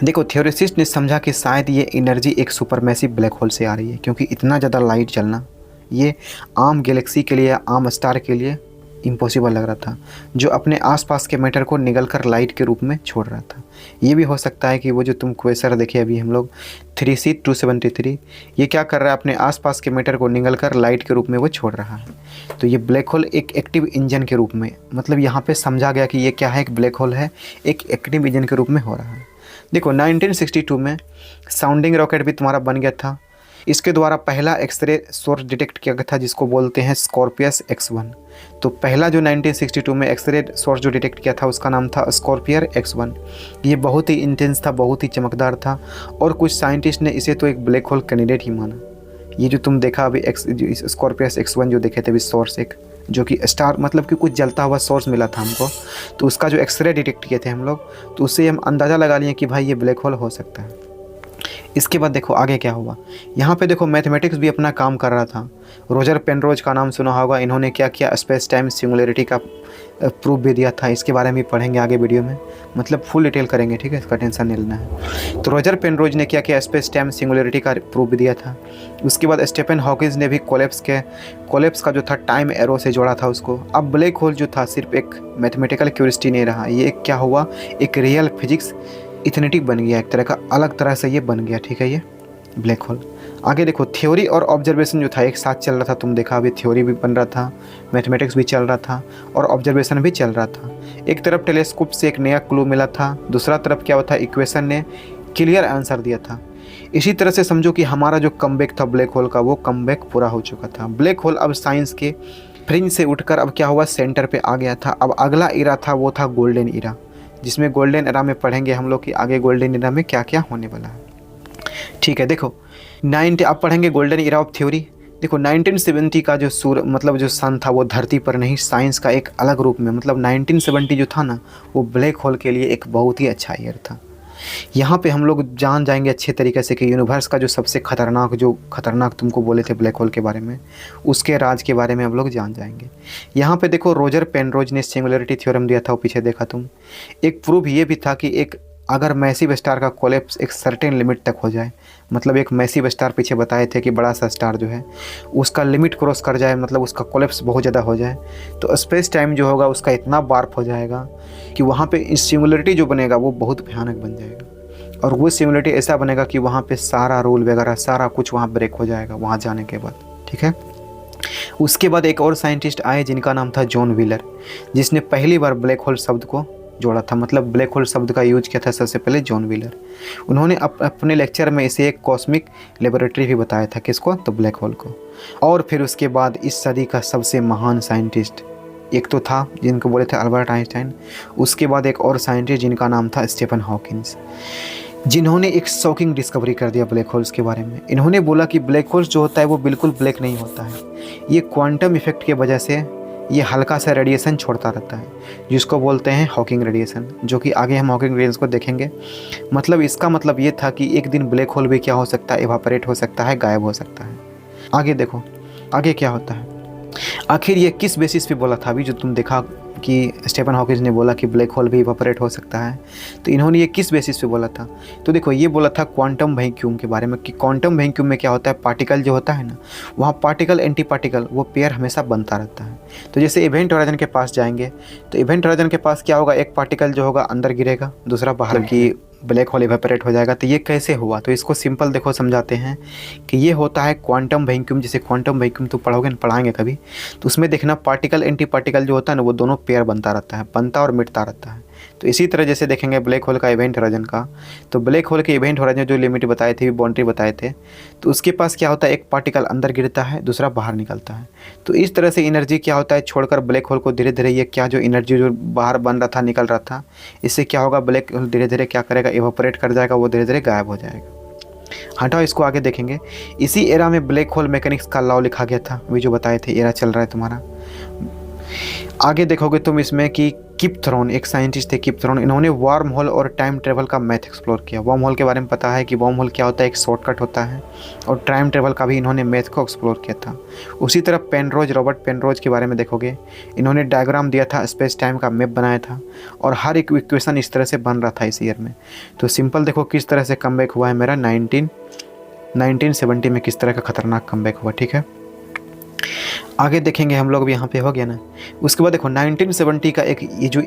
देखो थ्योरिसिस्ट ने समझा कि शायद ये एनर्जी एक सुपरमैसिव ब्लैक होल से आ रही है, क्योंकि इतना ज़्यादा लाइट चलना ये आम गैलेक्सी के लिए, आम स्टार के लिए इम्पॉसिबल लग रहा था, जो अपने आसपास के मैटर को निगल कर लाइट के रूप में छोड़ रहा था। ये भी हो सकता है कि वो जो तुम क्वेसर देखे अभी हम लोग 3C273, ये क्या कर रहा है, अपने आसपास के मैटर को निगल कर लाइट के रूप में वो छोड़ रहा है। तो ये ब्लैक होल एक एक्टिव इंजन के रूप में, मतलब यहाँ पे समझा गया कि ये क्या है, एक ब्लैक होल है, एक एक्टिव इंजन के रूप में हो रहा है। देखो 1962 में साउंडिंग रॉकेट भी तुम्हारा बन गया था। इसके द्वारा पहला एक्सरे सोर्स डिटेक्ट किया गया था, जिसको बोलते हैं स्कॉर्पियस X1। तो पहला जो 1962 में एक्सरे सोर्स जो डिटेक्ट किया था उसका नाम था स्कॉर्पियर X1। ये बहुत ही इंटेंस था, बहुत ही चमकदार था, और कुछ साइंटिस्ट ने इसे तो एक ब्लैक होल कैंडिडेट ही माना। ये जो तुम देखा अभी स्कॉर्पियस X1 जो देखे थे अभी, सोर्स एक जो कि स्टार मतलब कि कुछ जलता हुआ सोर्स मिला था हमको, तो उसका जो एक्सरे डिटेक्ट किए थे हम लोग, तो उससे हम अंदाज़ा लगा लिए कि भाई ये ब्लैक होल हो सकता है। इसके बाद देखो आगे क्या हुआ, यहाँ पे देखो मैथमेटिक्स भी अपना काम कर रहा था। रोजर पेनरोज का नाम सुना होगा, इन्होंने क्या किया, स्पेस टाइम सिंगुलरिटी का प्रूफ भी दिया था। इसके बारे में पढ़ेंगे आगे वीडियो में, मतलब फुल डिटेल करेंगे, ठीक है, इसका टेंशन नहीं लेना है। तो रोजर पेनरोज ने क्या किया, स्पेस टाइम सिंगुलरिटी का प्रूफ भी दिया था। उसके बाद स्टीफन हॉकिंस ने भी कोलैप्स का जो था टाइम एरो से जोड़ा था उसको। अब ब्लैक होल जो था सिर्फ एक मैथमेटिकल क्यूरियोसिटी नहीं रहा, ये क्या हुआ, एक रियल फिजिक्स इथनेटिक बन गया, एक तरह का अलग तरह से ये बन गया, ठीक है, ये ब्लैक होल। आगे देखो थ्योरी और ऑब्जर्वेशन जो था एक साथ चल रहा था, तुम देखा अभी थ्योरी भी बन रहा था, मैथमेटिक्स भी चल रहा था, और ऑब्जर्वेशन भी चल रहा था। एक तरफ टेलीस्कोप से एक नया क्लू मिला था, दूसरा तरफ क्या हुआ था, इक्वेशन ने क्लियर आंसर दिया था। इसी तरह से समझो कि हमारा जो कमबैक था ब्लैक होल का, वो कमबैक पूरा हो चुका था। ब्लैक होल अब साइंस के फ्रिंज से उठकर अब क्या हुआ, सेंटर पे आ गया था। अब अगला इरा था वो था गोल्डन इरा, जिसमें गोल्डन इरा में पढ़ेंगे हम लोग कि आगे गोल्डन इरा में क्या क्या होने वाला है, ठीक है। देखो अब पढ़ेंगे गोल्डन इरा ऑफ थ्योरी। देखो 1970 का जो मतलब जो सन था वो धरती पर नहीं, साइंस का एक अलग रूप में, मतलब 1970 जो था ना वो ब्लैक होल के लिए एक बहुत ही अच्छा ईयर था। यहाँ पे हम लोग जान जाएंगे अच्छे तरीके से कि यूनिवर्स का जो सबसे खतरनाक तुमको बोले थे ब्लैक होल के बारे में, उसके राज के बारे में हम लोग जान जाएंगे। यहाँ पे देखो रोजर पेनरोज ने सिंगुलरिटी थ्योरम दिया था, वो पीछे देखा तुम। एक प्रूफ ये भी था कि एक अगर मैसिव स्टार का कोलैप्स एक सर्टेन लिमिट तक हो जाए, मतलब एक मैसिव स्टार पीछे बताए थे कि बड़ा सा स्टार जो है उसका लिमिट क्रॉस कर जाए, मतलब उसका कोलैप्स बहुत ज़्यादा हो जाए, तो स्पेस टाइम जो होगा उसका इतना वार्प हो जाएगा कि वहाँ पे सिंगुलरिटी जो बनेगा वो बहुत भयानक बन जाएगा। और वो सिमिलरिटी ऐसा बनेगा कि वहाँ पे सारा रूल वगैरह सारा कुछ वहाँ ब्रेक हो जाएगा वहाँ जाने के बाद, ठीक है। उसके बाद एक और साइंटिस्ट आए जिनका नाम था जॉन व्हीलर, जिसने पहली बार ब्लैक होल शब्द को जोड़ा था, मतलब ब्लैक होल शब्द का यूज किया था सबसे पहले जॉन व्हीलर। उन्होंने अपने लेक्चर में इसे एक कॉस्मिक लेबोरेटरी भी बताया था, किसको, तो ब्लैक होल को। और फिर उसके बाद इस सदी का सबसे महान साइंटिस्ट एक तो था जिनको बोले थे अल्बर्ट आइंस्टाइन, उसके बाद एक और साइंटिस्ट जिनका नाम था स्टीफन हॉकिंस, जिन्होंने एक शॉकिंग डिस्कवरी कर दिया ब्लैक होल्स के बारे में। इन्होंने बोला कि ब्लैक होल्स जो होता है वो बिल्कुल ब्लैक नहीं होता है, ये क्वांटम इफेक्ट की वजह से ये हल्का सा रेडिएशन छोड़ता रहता है, जिसको बोलते हैं हॉकिंग रेडिएशन, जो कि आगे हम हॉकिंग रेडिएशन को देखेंगे। मतलब इसका मतलब ये था कि एक दिन ब्लैक होल भी क्या हो सकता है, इवापोरेट हो सकता है, गायब हो सकता है। आगे देखो आगे क्या होता है। आखिर ये किस बेसिस पे बोला था, अभी जो तुम देखा कि स्टीफन हॉकिंस ने बोला कि ब्लैक होल भी इवापोरेट हो सकता है, तो इन्होंने ये किस बेसिस पे बोला था, तो देखो ये बोला था क्वांटम वैक्यूम के बारे में, कि क्वांटम वैक्यूम में क्या होता है, पार्टिकल जो होता है ना, वहाँ पार्टिकल एंटी पार्टिकल वो पेयर हमेशा बनता रहता है। तो जैसे इवेंट होराइजन के पास जाएंगे तो इवेंट होराइजन के पास क्या होगा, एक पार्टिकल जो होगा अंदर गिरेगा, दूसरा बाहर की ब्लैक होल इवेपोरेट हो जाएगा। तो ये कैसे हुआ, तो इसको सिंपल देखो समझाते हैं कि ये होता है क्वांटम वैक्यूम। जैसे क्वांटम वैक्यूम तो पढ़ोगे, पढ़ाएंगे कभी, तो उसमें देखना पार्टिकल एंटी पार्टिकल जो होता है ना वो दोनों पेयर बनता रहता है, बनता और मिटता रहता है। तो इसी तरह जैसे देखेंगे ब्लैक होल का इवेंट होराइजन का, तो ब्लैक होल के इवेंट होराइजन जो लिमिट बताए थे, बाउंड्री बताए थे, तो उसके पास क्या होता है, एक पार्टिकल अंदर गिरता है, दूसरा बाहर निकलता है। तो इस तरह से एनर्जी क्या होता है छोड़कर ब्लैक होल को धीरे धीरे ये क्या जो एनर्जी जो बाहर बन रहा था, निकल रहा था, इससे क्या होगा, ब्लैक होल धीरे धीरे क्या करेगा, इवापोरेट कर जाएगा, वो धीरे धीरे गायब हो जाएगा। हटाओ इसको, आगे देखेंगे। इसी एरा में ब्लैक होल मैकेनिक्स का लॉ लिखा गया था, अभी जो बताए थे एरा चल रहा है तुम्हारा। आगे देखोगे तुम इसमें कि किप थ्रोन, एक साइंटिस्ट थे किप थ्रोन, इन्होंने वार्म होल और टाइम ट्रेवल का मैथ एक्सप्लोर किया। वार्म होल के बारे में पता है कि वार्म होल क्या होता है, एक शॉर्टकट होता है, और टाइम ट्रेवल का भी इन्होंने मैथ को एक्सप्लोर किया था। उसी तरह पेनरोज, रॉबर्ट पेनरोज के बारे में देखोगे, इन्होंने डायग्राम दिया था, स्पेस टाइम का मैप बनाया था, और हर एक इक्वेशन इस तरह से बन रहा था इस ईयर में। तो सिंपल देखो किस तरह से कमबैक हुआ है मेरा 1970 में, किस तरह का खतरनाक कमबैक हुआ, ठीक है। आगे देखेंगे हम लोग भी, यहाँ पे हो गया ना। उसके बाद देखो 1970 का एक ये जो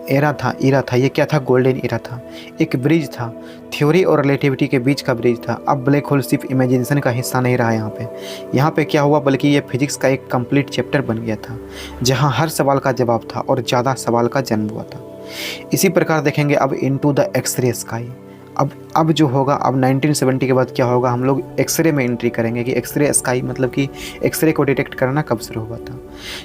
एरा था ये क्या था, गोल्डन एरा था, एक ब्रिज था, थ्योरी और रिलेटिविटी के बीच का ब्रिज था। अब ब्लैक होल सिर्फ इमेजिनेशन का हिस्सा नहीं रहा यहाँ पे क्या हुआ, बल्कि ये फिजिक्स का एक कंप्लीट चैप्टर बन गया था, जहाँ हर सवाल का जवाब था और ज़्यादा सवाल का जन्म हुआ था। इसी प्रकार देखेंगे अब इनटू द एक्सरे स्काई। अब जो होगा, अब 1970 के बाद क्या होगा, हम लोग एक्सरे में एंट्री करेंगे, कि एक्सरे स्काई मतलब कि एक्सरे को डिटेक्ट करना कब शुरू हुआ था।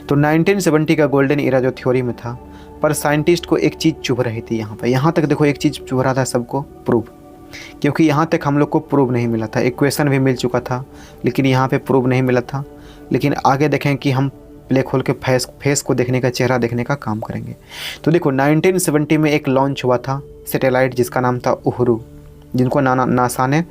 तो 1970 का गोल्डन एरा जो थ्योरी में था, पर साइंटिस्ट को एक चीज़ चुभ रही थी यहाँ पर। यहाँ तक देखो एक चीज़ चुभ रहा था सबको, प्रूफ, क्योंकि यहाँ तक हम लोग को प्रूफ नहीं मिला था। इक्वेशन भी मिल चुका था लेकिन यहाँ पे प्रूफ नहीं मिला था। लेकिन आगे देखें कि हम ब्लैक होल के फेस को देखने का, चेहरा देखने का काम करेंगे। तो देखो 1970 में एक लॉन्च हुआ था सैटेलाइट जिसका नाम था उहरू, जिनको नासा ने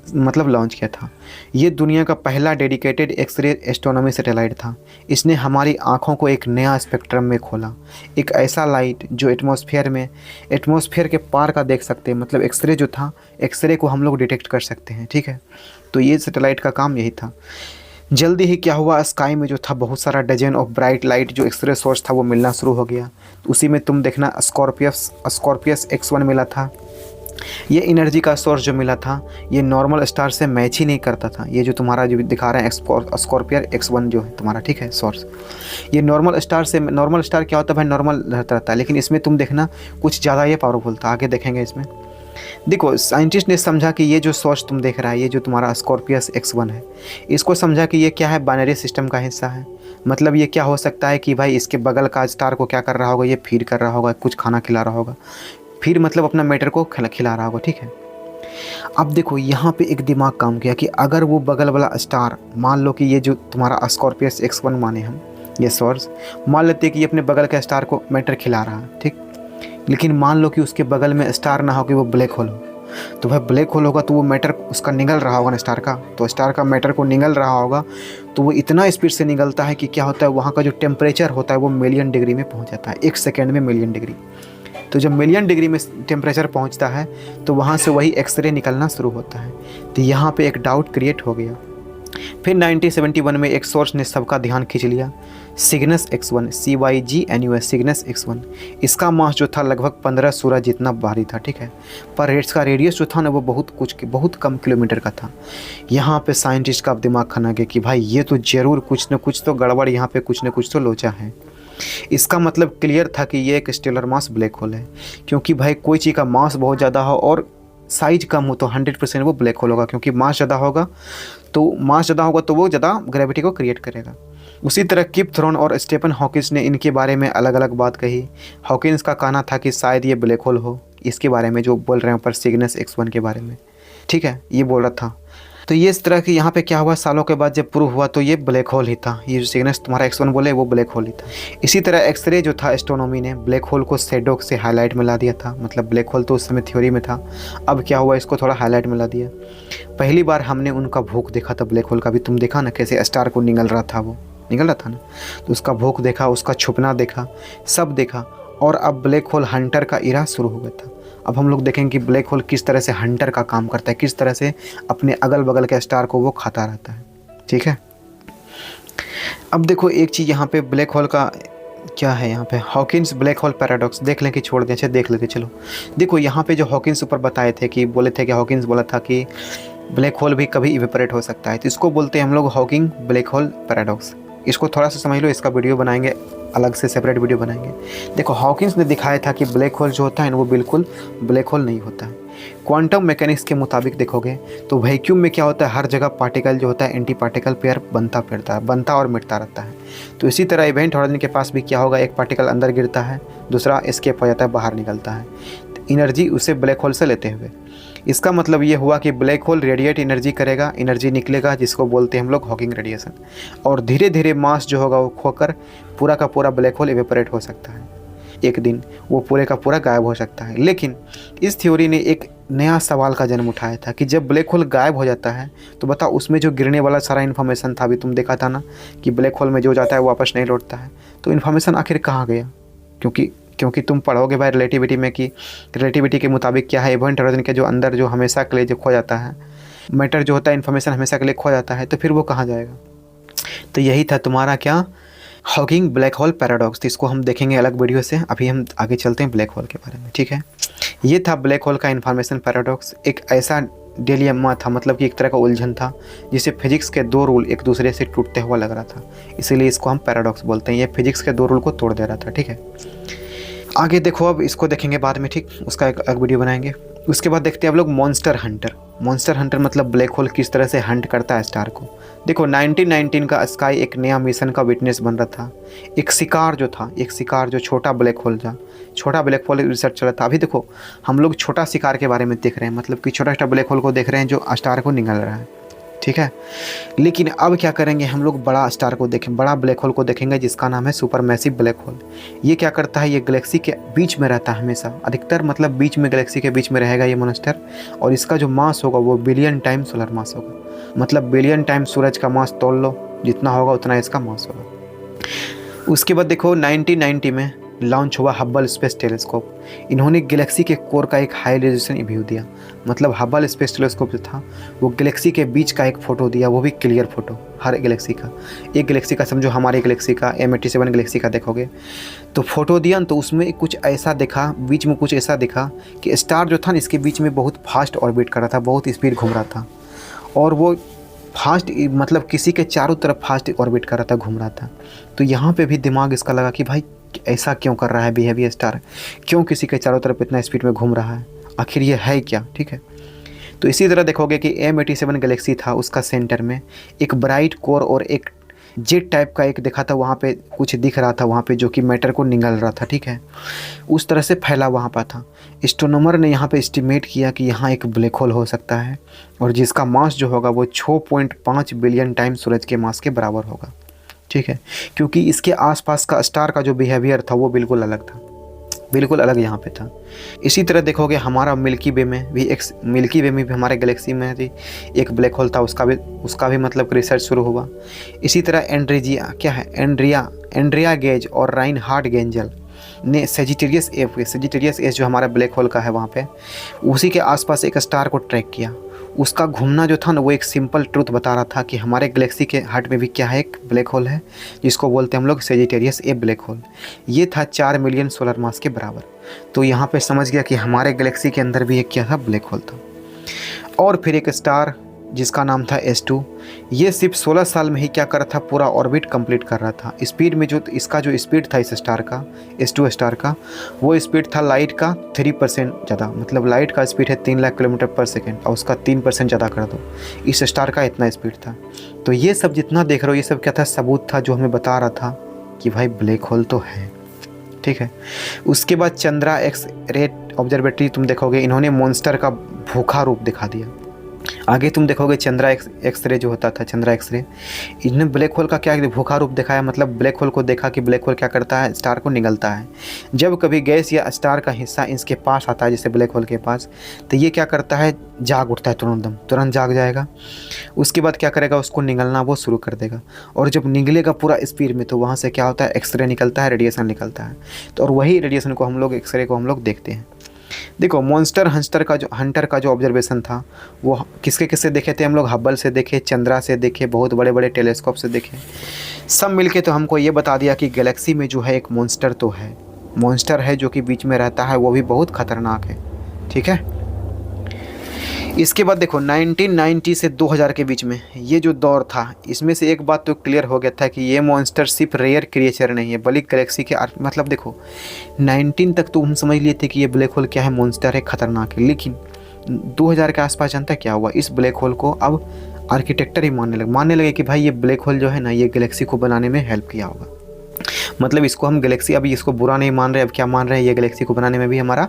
मतलब लॉन्च किया था। ये दुनिया का पहला डेडिकेटेड एक्सरे एस्ट्रोनॉमी सैटेलाइट था। इसने हमारी आँखों को एक नया स्पेक्ट्रम में खोला, एक ऐसा लाइट जो एटमॉस्फेयर के पार का देख सकते हैं। मतलब एक्सरे जो था, एक्सरे को हम लोग डिटेक्ट कर सकते हैं, ठीक है। तो ये सैटेलाइट का काम यही था। जल्दी ही क्या हुआ, स्काई में जो था बहुत सारा डजन ऑफ ब्राइट लाइट जो एक्सरे सोर्स था वो मिलना शुरू हो गया। तो उसी में तुम देखना स्कॉर्पियस X1 मिला था। ये एनर्जी का सोर्स जो मिला था ये नॉर्मल स्टार से मैच ही नहीं करता था। ये जो तुम्हारा जो दिखा रहे हैं स्कॉर्पियस X1 जो है तुम्हारा, ठीक है, सोर्स, ये नॉर्मल स्टार क्या होता है भाई, नॉर्मल रहता है, लेकिन इसमें तुम देखना कुछ ज़्यादा ये पावरफुल था। आगे देखेंगे इसमें। देखो साइंटिस्ट ने समझा कि ये जो सोर्स तुम देख रहा है, ये जो तुम्हारा स्कॉर्पियस X1 है, इसको समझा कि ये क्या है, बाइनरी सिस्टम का हिस्सा है। मतलब ये क्या हो सकता है कि भाई इसके बगल का स्टार को क्या कर रहा होगा, ये फीड कर रहा होगा, कुछ खाना खिला रहा होगा, फिर मतलब अपना मैटर को खिला रहा होगा, ठीक है। अब देखो यहाँ पे एक दिमाग काम किया कि अगर वो बगल वाला स्टार, मान लो कि ये जो तुम्हारा स्कॉर्पियस X1 माने हम, ये सोर्स मान लेते हैं कि ये अपने बगल के स्टार को मैटर खिला रहा है, ठीक। लेकिन मान लो कि उसके बगल में स्टार ना हो, कि वो ब्लैक होल हो, तो भाई ब्लैक होल होगा तो वो मैटर उसका निगल रहा होगा ना, स्टार का, तो स्टार का मैटर को निगल रहा होगा, तो वो इतना स्पीड से निगलता है कि क्या होता है, वहाँ का जो टेम्परेचर होता है वो मिलियन डिग्री में पहुँच जाता है, 1 सेकेंड में मिलियन डिग्री। तो जब मिलियन डिग्री में टेम्परेचर पहुँचता है तो वहाँ से वही एक्सरे निकलना शुरू होता है। तो यहाँ पर एक डाउट क्रिएट हो गया फिर 1971 में एक सोर्स ने सबका ध्यान खींच लिया, Cygnus X1, CYGNUS, Cygnus X1। इसका मास जो था लगभग 15 सूरज जितना भारी था, ठीक है, पर इसका रेडियस जो था ना वो बहुत कम किलोमीटर का था। यहाँ पे साइंटिस्ट का दिमाग खना गया कि भाई ये तो ज़रूर कुछ न कुछ तो गड़बड़, यहाँ पे कुछ न कुछ तो लोचा है। इसका मतलब क्लियर था कि ये एक स्टेलर मास ब्लैक होल है, क्योंकि भाई कोई चीज़ का मास बहुत ज़्यादा हो और साइज कम हो तो 100% वो ब्लैक होल होगा, क्योंकि मास ज़्यादा होगा तो वो ज़्यादा ग्रेविटी को क्रिएट करेगा। उसी तरह किप थ्रोन और स्टीफन हॉकिंस ने इनके बारे में अलग अलग बात कही। हॉकिंस का कहना था कि शायद ये ब्लैक होल हो, इसके बारे में जो बोल रहे हैं ऊपर सिग्नस X1 के बारे में, ठीक है, ये बोल रहा था। तो ये इस तरह की यहाँ पे क्या हुआ, सालों के बाद जब प्रूव हुआ तो ये ब्लैक होल ही था, ये जो सिग्नस तुम्हारा X1 बोले वो ब्लैक होल ही था। इसी तरह एक्सरे जो था एस्ट्रोनॉमी ने ब्लैक होल को शैडो से हाईलाइट में ला दिया था, मतलब ब्लैक होल तो उस समय थ्योरी में था, अब क्या हुआ इसको थोड़ा हाईलाइट में ला दिया। पहली बार हमने उनका भूख देखा था ब्लैक होल का, भी तुम देखा ना कैसे स्टार को निगल रहा था ना, तो उसका भूख देखा, उसका छुपना देखा, सब देखा। और अब ब्लैक होल हंटर का इरा शुरू हो गया था। अब हम लोग देखेंगे कि ब्लैक होल किस तरह से हंटर का काम करता है, किस तरह से अपने अगल बगल के स्टार को वो खाता रहता है, ठीक है। अब देखो एक चीज़ यहाँ पे ब्लैक होल का क्या है, यहाँ पे हॉकिंस ब्लैक होल पैराडॉक्स देख लें कि छोड़ दें, अच्छा देख लेते चलो। देखो यहाँ पे जो हॉकिंस ऊपर बताए थे कि बोले थे कि हॉकिंस बोला था कि ब्लैक होल भी कभी इवेपोरेट हो सकता है, तो इसको बोलते हैं हम लोग हॉकिंग ब्लैक होल पैराडॉक्स। इसको थोड़ा सा समझ लो, इसका वीडियो बनाएंगे, अलग से सेपरेट वीडियो बनाएंगे। देखो हॉकिंस ने दिखाया था कि ब्लैक होल जो होता है ना वो बिल्कुल ब्लैक होल नहीं होता है। क्वांटम मैकेनिक्स के मुताबिक देखोगे तो वैक्यूम में क्या होता है, हर जगह पार्टिकल जो होता है एंटी पार्टिकल पेयर बनता और मिटता रहता है। तो इसी तरह इवेंट हॉरिजन के पास भी क्या होगा, एक पार्टिकल अंदर गिरता है, दूसरा एस्केप हो जाता है, बाहर निकलता है, एनर्जी उसे ब्लैक होल से लेते हुए। इसका मतलब ये हुआ कि ब्लैक होल रेडिएट एनर्जी करेगा, एनर्जी निकलेगा जिसको बोलते हैं हम लोग हॉकिंग रेडिएशन, और धीरे धीरे मास जो होगा वो खोकर पूरा का पूरा ब्लैक होल इवेपोरेट हो सकता है, एक दिन वो पूरे का पूरा गायब हो सकता है। लेकिन इस थ्योरी ने एक नया सवाल का जन्म उठाया था कि जब ब्लैक होल गायब हो जाता है तो बताओ उसमें जो गिरने वाला सारा इन्फॉर्मेशन था, अभी तुम देखा था ना कि ब्लैक होल में जो जाता है वो वापस नहीं लौटता है, तो इन्फॉर्मेशन आखिर कहाँ गया? क्योंकि तुम पढ़ोगे भाई रिलेटिविटी में कि रिलेटिविटी के मुताबिक क्या है, इवेंट हॉरिजन के जो अंदर जो हमेशा के लिए जो खो जाता है मैटर जो होता है, इन्फॉर्मेशन हमेशा के लिए खो जाता है, तो फिर वो कहाँ जाएगा? तो यही था तुम्हारा क्या, हॉकिंग ब्लैक होल पैराडॉक्स। तो इसको हम देखेंगे अलग वीडियो से, अभी हम आगे चलते हैं ब्लैक होल के बारे में, ठीक है। ये था ब्लैक होल का इन्फॉर्मेशन पैराडॉक्स, एक ऐसा डिलेमा था, मतलब कि एक तरह का उलझन था जिसे फिजिक्स के दो रूल एक दूसरे से टूटते हुआ लग रहा था, इसीलिए इसको हम पैराडॉक्स बोलते हैं। ये फिजिक्स के दो रूल को तोड़ दे रहा था, ठीक है। आगे देखो, अब इसको देखेंगे बाद में, ठीक, उसका एक अलग वीडियो बनाएंगे। उसके बाद देखते हैं आप लोग मॉन्स्टर हंटर मतलब ब्लैक होल किस तरह से हंट करता है स्टार को। देखो 1919 का स्काई एक नया मिशन का विटनेस बन रहा था। एक शिकार जो छोटा ब्लैक होल रिसर्च चल रहा था। अभी देखो हम लोग छोटा शिकार के बारे में देख रहे हैं, मतलब कि छोटा ब्लैक होल को देख रहे हैं जो स्टार को निगल रहा है, ठीक है। लेकिन अब क्या करेंगे, हम लोग बड़ा ब्लैक होल को देखेंगे जिसका नाम है सुपर मैसिव ब्लैक होल। ये क्या करता है, ये गैलेक्सी के बीच में रहता है हमेशा, अधिकतर मतलब बीच में, गैलेक्सी के बीच में रहेगा ये मॉन्स्टर, और इसका जो मास होगा वो बिलियन टाइम सोलर मास होगा, मतलब बिलियन टाइम सूरज का मास तोल लो, जितना होगा उतना इसका मास होगा। उसके बाद देखो 1990 में लॉन्च हुआ हब्बल स्पेस टेलीस्कोप। इन्होंने गैलेक्सी के कोर का एक हाई रेजोल्यूशन व्यू दिया, मतलब हब्बल स्पेस टेलीस्कोप जो था वो गैलेक्सी के बीच का एक फ़ोटो दिया, वो भी क्लियर फोटो हर गैलेक्सी का। एक गैलेक्सी का समझो, हमारे गैलेक्सी का M87 गैलेक्सी का देखोगे तो फ़ोटो दिया, तो उसमें कुछ ऐसा दिखा, बीच में कुछ ऐसा दिखा कि स्टार जो था ना इसके बीच में बहुत फास्ट ऑर्बिट कर रहा था, बहुत स्पीड घूम रहा था, और वो फास्ट मतलब किसी के चारों तरफ फास्ट ऑर्बिट कर रहा था, घूम रहा था। तो यहाँ पे भी दिमाग इसका लगा कि भाई ऐसा क्यों कर रहा है बिहेवियर स्टार, क्यों किसी के चारों तरफ इतना स्पीड में घूम रहा है, आखिर ये है क्या, ठीक है। तो इसी तरह देखोगे कि M87 गैलेक्सी था, उसका सेंटर में एक ब्राइट कोर और एक जेट टाइप का एक देखा था, वहाँ पे कुछ दिख रहा था वहाँ पे जो कि मैटर को निगल रहा था, ठीक है, उस तरह से फैला वहाँ पर था। एस्ट्रोनॉमर ने यहाँ पे एस्टिमेट किया कि यहाँ एक ब्लैक होल हो सकता है, और जिसका मास जो होगा वो 6.5 बिलियन टाइम सूरज के मास के बराबर होगा, ठीक है, क्योंकि इसके आसपास का स्टार का जो बिहेवियर था वो बिल्कुल अलग था, बिल्कुल अलग यहाँ पे था। इसी तरह देखोगे हमारा मिल्की वे में भी हमारे गैलेक्सी में भी एक ब्लैक होल था, उसका भी मतलब रिसर्च शुरू हुआ। इसी तरह एंड्रिया गेज और राइनहार्ड गेंजल ने सेजिटेरियस एस जो हमारा ब्लैक होल का है वहाँ पे, उसी के आसपास एक स्टार को ट्रैक किया। उसका घूमना जो था ना वो एक सिंपल ट्रूथ बता रहा था कि हमारे गैलेक्सी के हार्ट में भी क्या है, एक ब्लैक होल है जिसको बोलते हैं हम लोग सेजिटेरियस ए ब्लैक होल। ये था 4 मिलियन सोलर मास के बराबर। तो यहाँ पे समझ गया कि हमारे गैलेक्सी के अंदर भी एक क्या था, ब्लैक होल था। और फिर एक स्टार जिसका नाम था S2, ये सिर्फ 16 साल में ही क्या कर रहा था, पूरा ऑर्बिट कंप्लीट कर रहा था। स्पीड में जो इसका जो स्पीड था इस स्टार का, S2 स्टार का, वो स्पीड था लाइट का 3% ज़्यादा। मतलब लाइट का स्पीड है 3 लाख किलोमीटर पर सेकेंड और उसका 3% ज़्यादा कर दो, इस स्टार का इतना स्पीड था। तो ये सब जितना देख रहे हो ये सब क्या था, सबूत था जो हमें बता रहा था कि भाई ब्लैक होल तो है। ठीक है। उसके बाद चंद्रा एक्स रे ऑब्जर्वेटरी तुम देखोगे, इन्होंने मॉन्स्टर का भूखा रूप दिखा दिया। आगे तुम देखोगे चंद्रा एक्स रे जो होता था, चंद्रा एक्स रे, इन्होंने ब्लैक होल का क्या भूखा रूप दिखाया। मतलब ब्लैक होल को देखा कि ब्लैक होल क्या करता है, स्टार को निगलता है। जब कभी गैस या स्टार का हिस्सा इसके पास आता है, जैसे ब्लैक होल के पास, तो ये क्या करता है, जाग उठता है, तुरंत जाग जाएगा। उसके बाद क्या करेगा, उसको निगलना वो शुरू कर देगा। और जब निगलेगा पूरा स्पीड में, तो वहाँ से क्या होता है, एक्सरे निकलता है, रेडिएशन निकलता है। तो और वही रेडिएशन को हम लोग, एक्सरे को हम लोग देखते हैं। देखो मॉन्स्टर हंटर का जो ऑब्जर्वेशन था वो किसके किससे देखे थे हम लोग, हब्बल से देखे, चंद्रा से देखे, बहुत बड़े बड़े टेलीस्कोप से देखे। सब मिलके तो हमको ये बता दिया कि गैलेक्सी में जो है एक मॉन्स्टर तो है, मॉन्स्टर है जो कि बीच में रहता है, वो भी बहुत खतरनाक है। ठीक है। इसके बाद देखो 1990 से 2000 के बीच में ये जो दौर था, इसमें से एक बात तो क्लियर हो गया था कि ये मॉन्स्टर सिर्फ रेयर क्रिएचर नहीं है, बल्कि गैलेक्सी के मतलब देखो 19 तक तो हम समझ लिए थे कि ये ब्लैक होल क्या है, मॉन्स्टर है, खतरनाक है। लेकिन 2000 के आसपास जानता क्या हुआ, इस ब्लैक होल को अब आर्किटेक्टर ही मानने लगे कि भाई ये ब्लैक होल जो है ना, ये गैलेक्सी को बनाने में हेल्प किया होगा। मतलब इसको हम गैलेक्सी, अभी इसको बुरा नहीं मान रहे, अब क्या मान रहे हैं, ये गैलेक्सी को बनाने में भी हमारा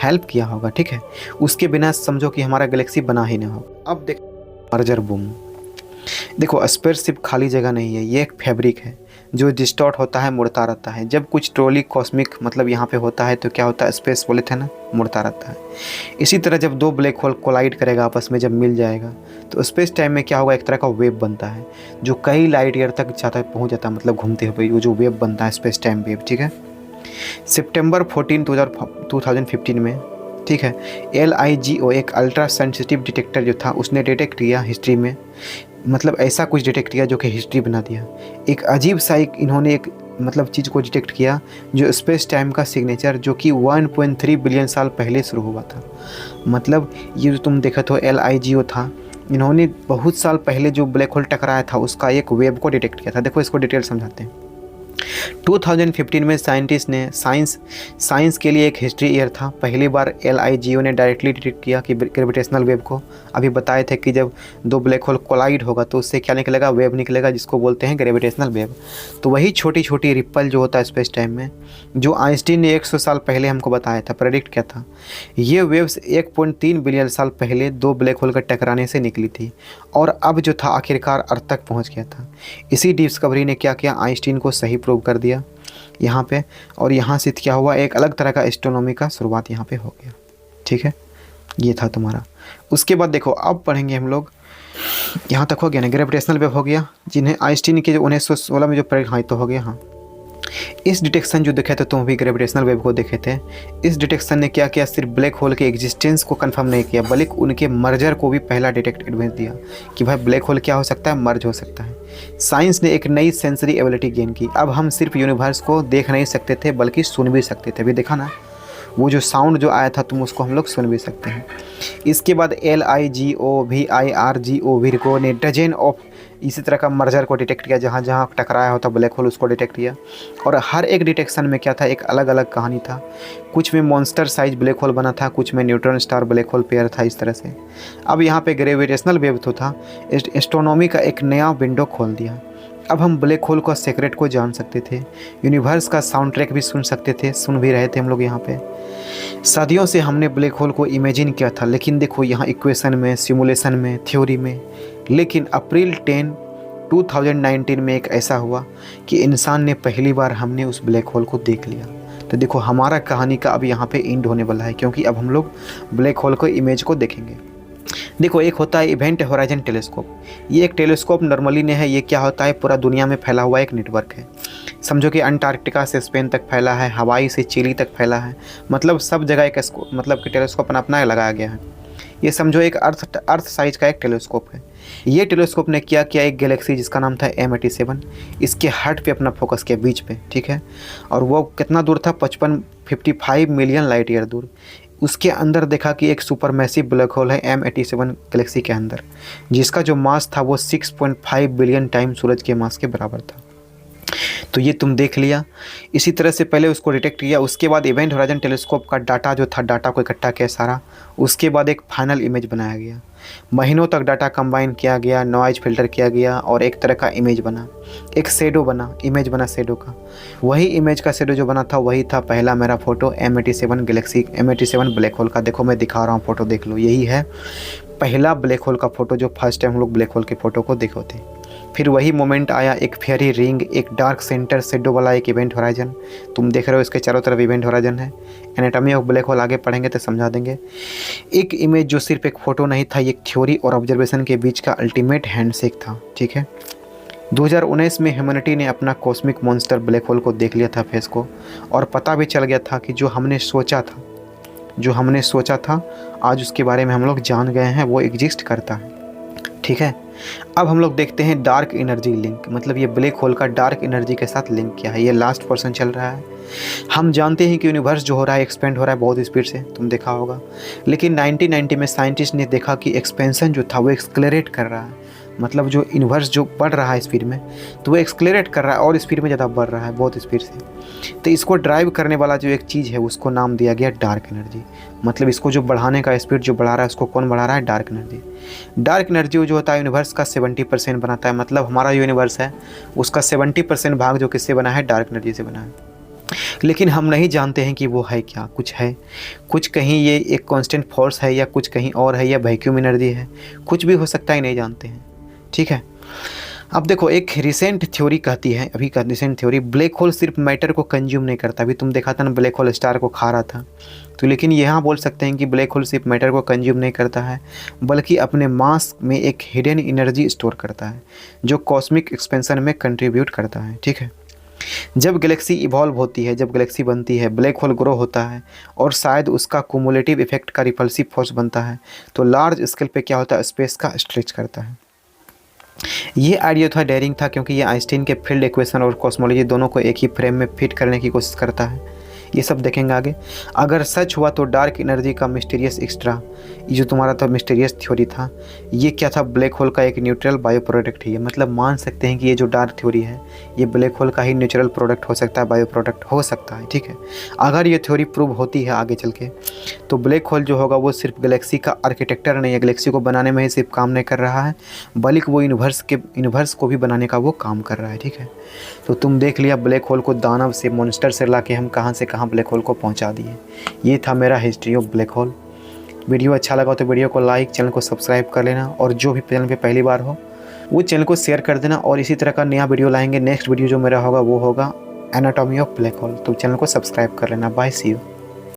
हेल्प किया होगा। ठीक है। उसके बिना समझो कि हमारा गैलेक्सी बना ही नहीं होगा। अब देखो मर्जर बूम, देखो स्पेस सिर्फ खाली जगह नहीं है, ये एक फैब्रिक है जो डिस्टॉर्ट होता है, मुड़ता रहता है। जब कुछ ट्रोली कॉस्मिक मतलब यहाँ पे होता है तो क्या होता है, स्पेस बोले थे ना, मुड़ता रहता है। इसी तरह जब दो ब्लैक होल कोलाइड करेगा आपस में, जब मिल जाएगा तो स्पेस टाइम में क्या होगा, एक तरह का वेव बनता है जो कई लाइट ईयर तक जाता है, पहुँच जाता है, मतलब घूमते हुए वो जो वेव बनता है, स्पेस टाइम वेव। ठीक है। सितंबर 14 2015 में, ठीक है, LIGO एक अल्ट्रा सेंसिटिव डिटेक्टर जो था उसने डिटेक्ट किया हिस्ट्री में, मतलब ऐसा कुछ डिटेक्ट किया जो कि हिस्ट्री बना दिया। एक अजीब सा एक इन्होंने एक मतलब चीज़ को डिटेक्ट किया जो स्पेस टाइम का सिग्नेचर, जो कि 1.3 बिलियन साल पहले शुरू हुआ था। मतलब ये जो तुम देखा तो LIGO था, इन्होंने बहुत साल पहले जो ब्लैक होल टकराया था उसका एक वेव को डिटेक्ट किया था। देखो इसको डिटेल समझाते हैं। 2015 में साइंटिस्ट ने साइंस के लिए एक हिस्ट्री ईयर था। पहली बार LIGO ने डायरेक्टली डिटेक्ट किया कि ग्रेविटेशनल वेव को, अभी बताए थे कि जब दो ब्लैक होल कोलाइड होगा तो उससे क्या निकलेगा, वेव निकलेगा, जिसको बोलते हैं ग्रेविटेशनल वेव। तो वही छोटी छोटी रिप्पल जो होता है स्पेस टाइम में, जो आइंस्टीन ने 100 साल पहले हमको बताया था, प्रेडिक्ट किया था, ये वेव्स 1.3 बिलियन साल पहले दो ब्लैक होल के टकराने से निकली थी और अब जो था आखिरकार अर्थ तक पहुँच गया था। इसी डिस्कवरी ने क्या किया, आइंस्टीन को सही प्रूव कर दिया यहाँ पे, और यहाँ से क्या हुआ, एक अलग तरह का एस्ट्रोनॉमी का शुरुआत यहाँ पे हो गया। ठीक है, ये था तुम्हारा। उसके बाद देखो अब पढ़ेंगे हम लोग, यहाँ तक हो गया ना, ग्रेविटेशनल वेव हो गया, जिन्हें आइंस्टीन के जो 1916 में जो हाँ तो हो गया। हाँ, इस डिटेक्शन जो देखे थे तुम भी ग्रेविटेशनल वेव को देखे थे, इस डिटेक्शन ने क्या किया, सिर्फ ब्लैक होल के एग्जिस्टेंस को कंफर्म नहीं किया बल्कि उनके मर्जर को भी पहला डिटेक्ट एडवांस दिया कि भाई ब्लैक होल क्या हो सकता है, मर्ज हो सकता है। साइंस ने एक नई सेंसरी एबिलिटी गेन की। अब हम सिर्फ यूनिवर्स को देख नहीं सकते थे बल्कि सुन भी सकते थे। अभी देखा ना, वो जो साउंड जो आया था तुम उसको हम लोग सुन भी सकते हैं। इसके बाद LIGO VIRGO विर्गो ने डजन ऑफ इसी तरह का मर्जर को डिटेक्ट किया, जहाँ जहाँ टकराया होता ब्लैक होल उसको डिटेक्ट किया। और हर एक डिटेक्शन में क्या था, एक अलग अलग कहानी था। कुछ में मॉन्स्टर साइज ब्लैक होल बना था, कुछ में neutron star black hole pair था, इस तरह से। अब यहाँ पे ग्रेविटेशनल वेव तो था, एस्ट्रोनॉमी का एक नया विंडो खोल दिया। अब हम ब्लैक होल का सीक्रेट को जान सकते थे, यूनिवर्स का साउंड ट्रैक भी सुन सकते थे, सुन भी रहे थे हम लोग यहाँ पे। सदियों से हमने ब्लैक होल को इमेजिन किया था, लेकिन देखो यहाँ इक्वेशन में, सिमुलेशन में, थ्योरी में। लेकिन अप्रैल 10, 2019 में एक ऐसा हुआ कि इंसान ने पहली बार हमने उस ब्लैक होल को देख लिया। तो देखो हमारा कहानी का अब यहाँ पे एंड होने वाला है, क्योंकि अब हम लोग ब्लैक होल को इमेज को देखेंगे। देखो एक होता है इवेंट होराइजन टेलीस्कोप, ये एक टेलीस्कोप नॉर्मली ने है। ये क्या होता है, पूरा दुनिया में फैला हुआ एक नेटवर्क है। समझो कि अंटार्कटिका से स्पेन तक फैला है, हवाई से चिली तक फैला है, मतलब सब जगह एक मतलब कि टेलीस्कोप अपना लगाया गया है। ये समझो एक अर्थ साइज का एक टेलीस्कोप है। ये टेलीस्कोप ने क्या किया, एक गैलेक्सी जिसका नाम था M87, इसके हार्ट पे अपना फोकस किया, बीच पे, ठीक है। और वो कितना दूर था, 55 मिलियन लाइट ईयर दूर। उसके अंदर देखा कि एक सुपर मैसिव ब्लैक होल है M87 गैलेक्सी के अंदर, जिसका जो मास था वो 6.5 बिलियन टाइम सूरज के मास के बराबर था। तो ये तुम देख लिया। इसी तरह से पहले उसको डिटेक्ट किया, उसके बाद इवेंट होराइजन टेलीस्कोप का डाटा जो था, डाटा को इकट्ठा किया सारा, उसके बाद एक फाइनल इमेज बनाया गया। महीनों तक डाटा कंबाइन किया गया, नॉइज फिल्टर किया गया और एक तरह का इमेज बना, एक शेडो बना, इमेज बना शेडो का। वही इमेज का शेडो जो बना था वही था पहला मेरा photo M87 Galaxy, M87 black hole का। देखो मैं दिखा रहा हूँ फ़ोटो, देख लो, यही है पहला ब्लैक होल का फ़ोटो जो फर्स्ट टाइम हम लोग ब्लैक होल के फ़ोटो को देखे थे। फिर वही मोमेंट आया, एक फेयरी रिंग, एक डार्क सेंटर शेडो वाला एक इवेंट होराइजन। तुम देख रहे हो इसके चारों तरफ इवेंट होराइजन है। एनाटॉमी ऑफ ब्लैक होल आगे पढ़ेंगे तो समझा देंगे। एक इमेज जो सिर्फ एक फ़ोटो नहीं था, ये थ्योरी और ऑब्जर्वेशन के बीच का अल्टीमेट हैंडशेक था, ठीक है। 2019 में ह्यूमैनिटी ने अपना कॉस्मिक मॉन्स्टर ब्लैक होल को देख लिया था फेस को, और पता भी चल गया था कि जो हमने सोचा था आज उसके बारे में हम लोग जान गए हैं, वो एग्जिस्ट करता है, ठीक है। अब हम लोग देखते हैं डार्क एनर्जी लिंक, मतलब ये ब्लैक होल का डार्क एनर्जी के साथ लिंक क्या है। ये लास्ट पोर्शन चल रहा है। हम जानते हैं कि यूनिवर्स जो हो रहा है एक्सपेंड हो रहा है बहुत स्पीड से, तुम देखा होगा। लेकिन 1990 में साइंटिस्ट ने देखा कि एक्सपेंशन जो था वो एक्सक्लेरेट कर रहा है, मतलब जो यूनिवर्स जो बढ़ रहा है स्पीड में, तो वो एक्सक्लेरेट कर रहा है और स्पीड में ज़्यादा बढ़ रहा है, बहुत स्पीड से। तो इसको ड्राइव करने वाला जो एक चीज़ है उसको नाम दिया गया डार्क एनर्जी। मतलब इसको जो बढ़ाने का स्पीड जो बढ़ा रहा है उसको कौन बढ़ा रहा है, डार्क एनर्जी। डार्क एनर्जी जो होता है यूनिवर्स का 70% बनाता है। मतलब हमारा यूनिवर्स है उसका 70% भाग जो किससे बना है, डार्क एनर्जी से बना है। लेकिन हम नहीं जानते हैं कि वो है क्या, कुछ है, कुछ कहीं ये एक कांस्टेंट फोर्स है या कुछ कहीं और है या वैक्यूम एनर्जी है, कुछ भी हो सकता है, नहीं जानते हैं, ठीक है। अब देखो एक रिसेंट थ्योरी कहती है, अभी का रिसेंट थ्योरी, ब्लैक होल सिर्फ मैटर को कंज्यूम नहीं करता। अभी तुम देखा था ना ब्लैक होल स्टार को खा रहा था, तो लेकिन यहाँ बोल सकते हैं कि ब्लैक होल सिर्फ मैटर को कंज्यूम नहीं करता है, बल्कि अपने मास में एक हिडन एनर्जी स्टोर करता है जो कॉस्मिक एक्सपेंशन में कंट्रीब्यूट करता है, ठीक है। जब गैलेक्सी इवॉल्व होती है, जब गैलेक्सी बनती है, ब्लैक होल ग्रो होता है और शायद उसका कुमुलेटिव इफेक्ट का रिपल्सिव फोर्स बनता है, तो लार्ज स्केल पे क्या होता है, स्पेस का स्ट्रेच करता है। ये आइडिया थोड़ा डेयरिंग था क्योंकि ये आइंस्टीन के फील्ड इक्वेशन और कॉस्मोलॉजी दोनों को एक ही फ्रेम में फिट करने की कोशिश करता है। ये सब देखेंगे आगे। अगर सच हुआ तो डार्क एनर्जी का मिस्टीरियस एक्स्ट्रा, ये जो तुम्हारा था मिस्टीरियस थ्योरी था, ये क्या था, ब्लैक होल का एक न्यूट्रल बायो प्रोडक्ट है। मतलब मान सकते हैं कि ये जो डार्क थ्योरी है ये ब्लैक होल का ही नेचुरल प्रोडक्ट हो सकता है, बायो प्रोडक्ट हो सकता है, ठीक है। अगर ये थ्योरी प्रूव होती है आगे चल के, तो ब्लैक होल जो होगा वो सिर्फ गैलेक्सी का आर्किटेक्चर नहीं है, गैलेक्सी को बनाने में ही सिर्फ काम नहीं कर रहा है, बल्कि वो यूनिवर्स को भी बनाने का वो काम कर रहा है, ठीक है। तो तुम देख लिया ब्लैक होल को दानव से, मॉन्स्टर से ला के हम कहाँ से कहाँ ब्लैक होल को पहुँचा दिए। ये था मेरा history of black whole. Video अच्छा लगा तो वीडियो को लाइक, चैनल को सब्सक्राइब कर लेना, और जो भी चैनल पे पहली बार हो वो चैनल को शेयर कर देना। और इसी तरह का नया वीडियो लाएंगे। नेक्स्ट वीडियो जो मेरा होगा वो होगा एनाटॉमी ऑफ ब्लैक होल, तो चैनल को सब्सक्राइब कर लेना। Bye, see you.